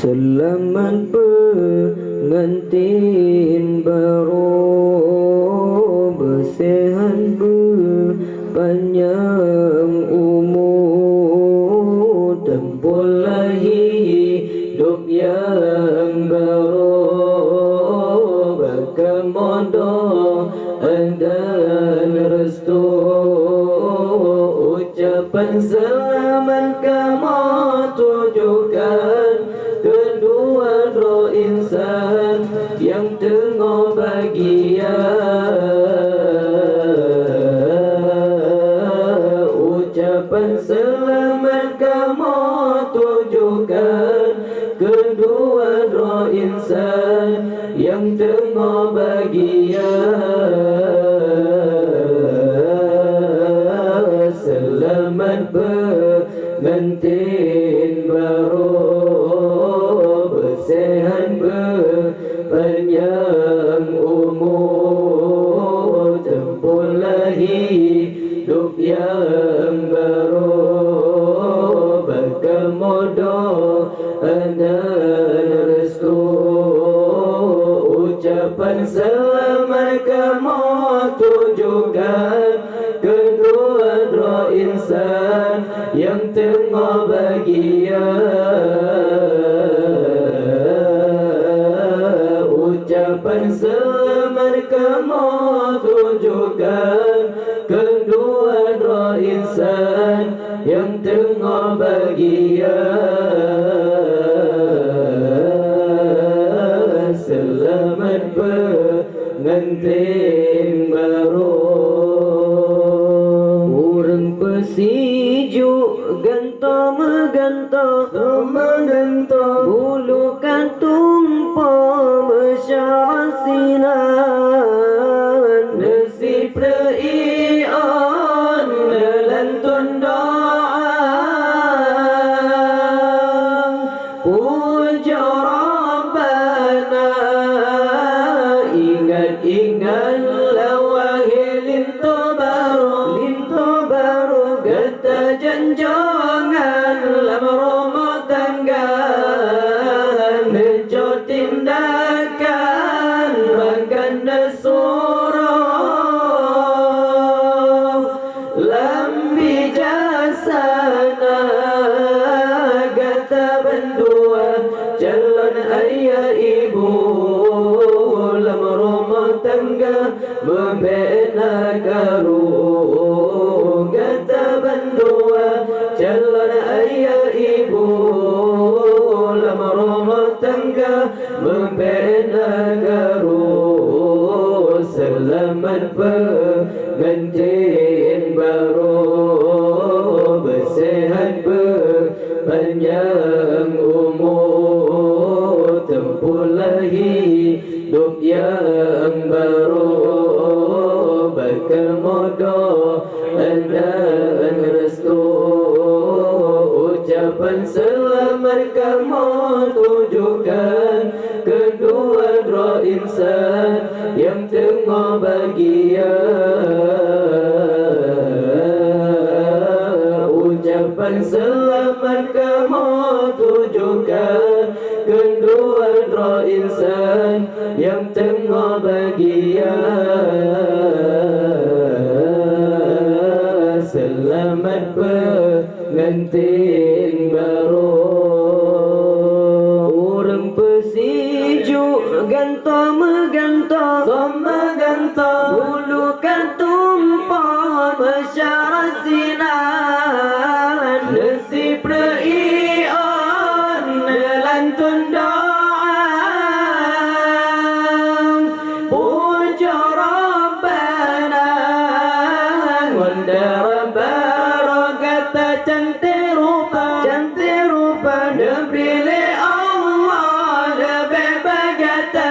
Selamat pengantin baru, bersihat berpanjang umur, tempuhlah hidup yang baru, berkemudahan dan restu. Ucapan selamat kamu tujukan kedua roh insan yang tengah bahagia. Ucapan selamat kamu tujukan kedua roh insan yang tengah bahagia. Selamat pengantin baru, bersihat berpanjang umur, tempuhlah hidup yang baru, berkemudahan dan restu. Ucapan selamat kamu tujukan kedua roh insan yang tengah bahagia. Ucapan selamat kamu tujukan kedua roh insan yang tengah bahagia. Selamat pengantin baru. Urang pesijuk gantong megantong, bulu kantumpa mesyarah sinan, nasib rei'an lantun doa, puja Rabbana, ingat lawahil lintu baru gata janjangan lam rumah tangga, nejo tindakan bahkan surah lam bijasana, gata bendua jalan ayah ibu lam rumah tangga membina garu, gata bendua jalan ayah ibu lam rumah tangga membina garu. Selamat pengantin baru, bersihat berpanjang umur, tempuhlah hidup yang baru, berkemudahan dan restu. Ucapan selamat kamu tujukan kedua roh insan yang tengah bahagia. Ucapan selamat kamu tujukan kedua roh insan yang tengah bahagia. Selamat pengantin baru. Urang pesijuk gantong megantong, bulu kantumpa mesyarah sinan, nasib rei'an lantun doa, puja Rabbana, wanda barokata cantik rupa diberi Allah lebih bagatan,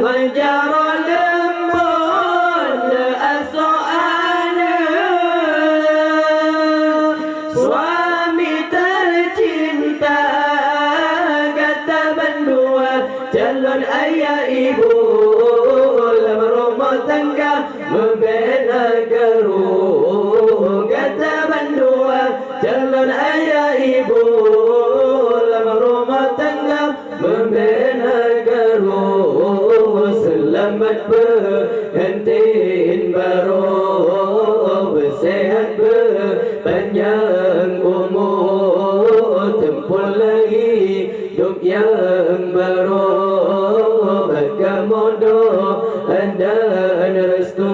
wajar lembut asoana, suami tercinta kata bendua calon ayah ibu lam rumah tangga membina garu, kata bendua calon ayah ibu lam rumah membina garuh, selamat pengantin baru, bersehat berpanjang umur, tempur lagi hidup yang baru, berkemudahan dan restu.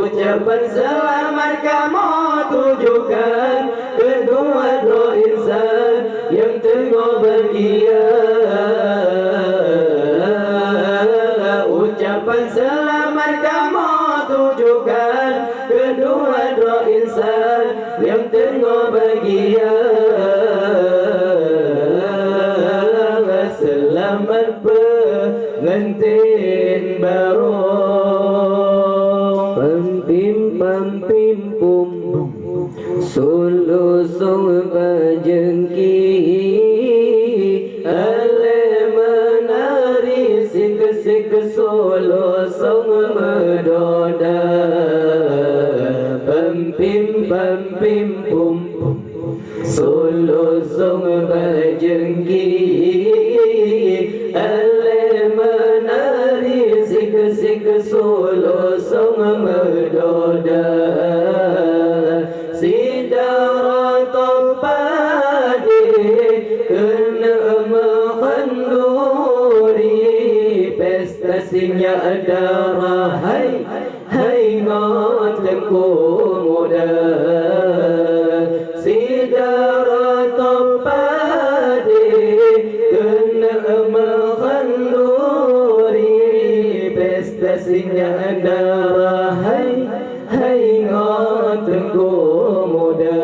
Ucapan selamat kamu tujukan kedua roh insan yang tengah bahagia. Ucapan selamat kamu tujukan kedua roh insan yang tengah bahagia. Selamat pengantin baru. Pampim pampim pum sulu sung bajengki, ale menari sik solo sung medoda. Pampim pampim pum sulu sung bajengki, ale menari sik solo sung medoda. Sidarat padi kena menganduri, pesta singa darah, hai hai ngatku muda. Sidarat padi kena menganduri, pesta singa darah, hai hai ngatku muda.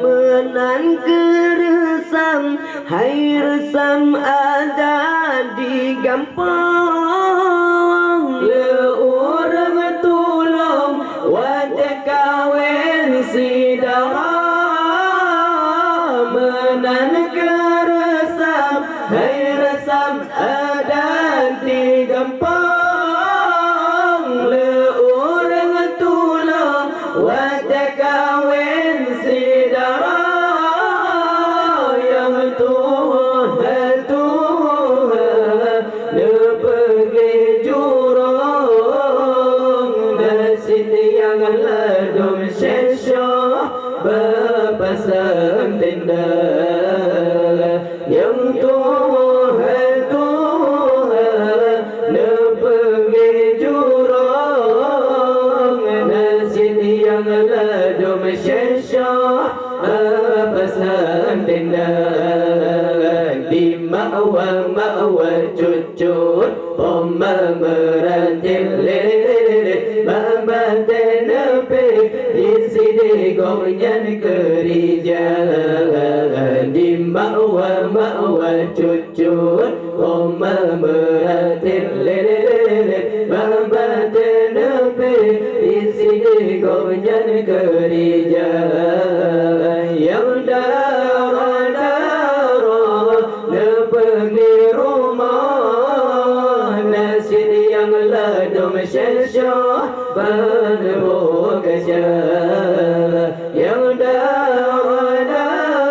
Menan keresam, hai resam ada di gampang, le orang tolong wajah kawin sidara. Menan keresam, hai resam ada di gampang, le orang tolong wajah kawin sidara. Yang Tuhan Tuhan le pergi jurang, nasid yang ladum syesha berpasang tenda. Yang Tuhan Tuhan le pergi jurang, nasid yang ladum syesha berpasang tenda. Di ma'wa cucut Oma merantil lele Bambante nepe di sini goyangan kerja. Di ma'wa cucut Oma merantil lele Bambante nepe di sini goyangan kerja. Yang darah-darah pergi rumah, nasid yang ladum syesha berbuka syah. Yang darah-darah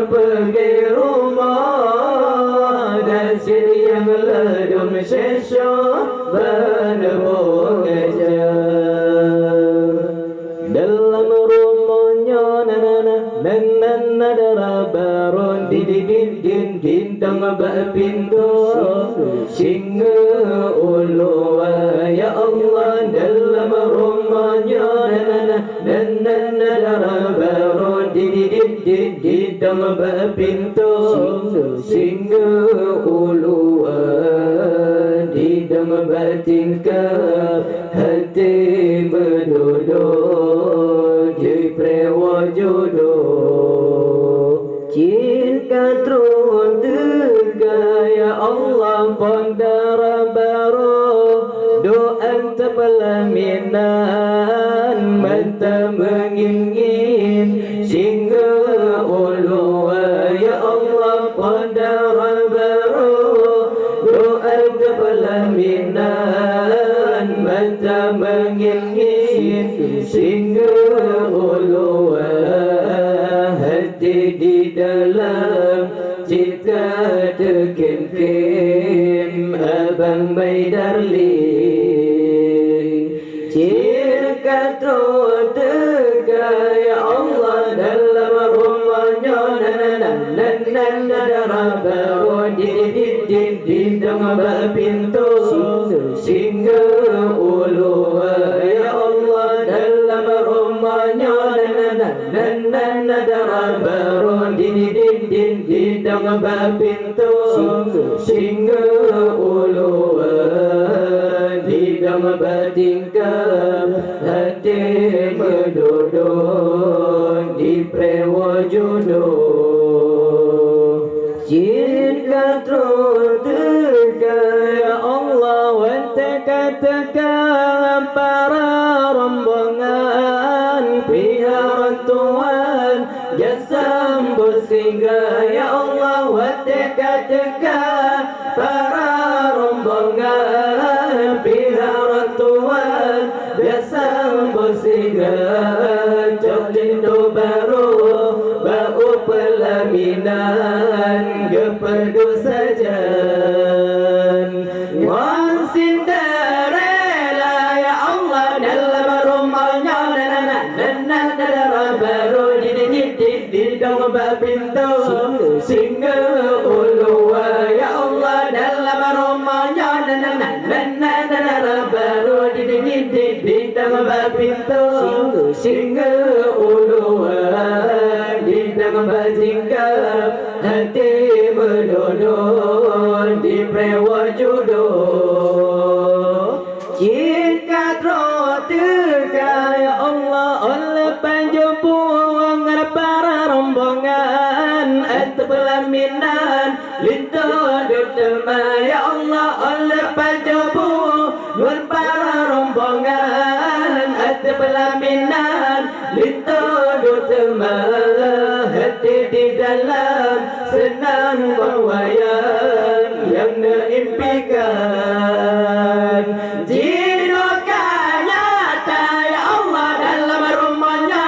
pergi rumah, nasid yang ladum syesha berbuka syah. Dalam rumahnya nana darah baron din dang pintu singa ulu. Ya Allah dalam rumahnya nana darah baron din dang pintu singa ulu. Di dalam tingkap hati berduduk di prewa jodoh. Cinta terus tegaya Allah pandara baru, doa terpelaminan mata mengingin singa ulu. Ya Allah pandara baru, doa terpelaminan mata mengingin singa ulu. Hati di dalam damai darling. Cinta terus tegak ya Allah dalam rumahnya. Darah di dalam pintu singa ulu ya Allah dalam rumahnya. Darah baru di dalam pintu singa ulu di dalam tingkap hati menduduk di prewa jodoh. Cinta terus tegak ya Allah teka-teka para rombongan pihak Tuhan jasam bersinggah ya Allah teka-teka para rombongan pihak Tuhan jasam bersinggah. Cinta baru bau pelaminan kepedu saja Wan Cinderella ya Allah dalam rumahnya. Darah baru di dalam pintu singa ulu ya Allah dalam rumahnya. Darah baru di dalam pintu singa ulu di dalam tingkap hati menduduk di prewa jodoh. Cinta terus tegak ya Allah oleh panjabung para rombongan atau pelaminan lintas dutma ya Allah oleh panjabung para rombongan atau pelaminan lintas dutma hati di dalam senang berwayang yang diimpikan. Jidukan nyata ya Allah dalam rumahnya.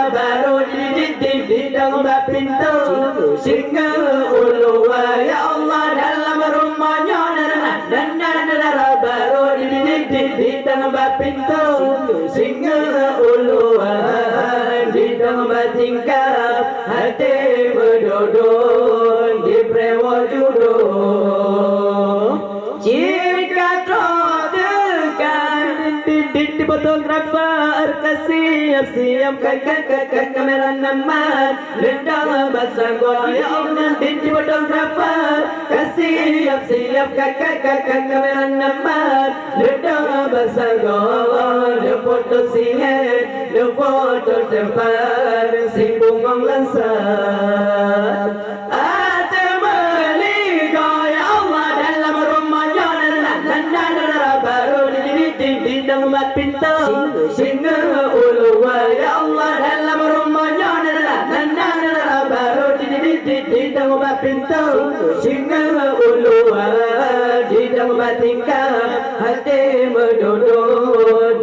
Baru di dalam pintu singa ulu ya Allah dalam rumahnya. Baru di dalam pintu singa ulu di dalam tingkap hati menduduk di prewa jodoh. Jika terdekat di fotografer siap-siapkan kamera naman lendang basah gua ya Allah. Di fotografer siap-siapkan kamera naman lendang basah gua. De foto sihat de foto tempat si bungong lansat ate meligo ya Allah dalam rumahnya. Baru di dalam pintu singa ulu ya Allah dalam rumahnya. Baru di dalam pintu singa ulu di dalam tingkap hati menduduk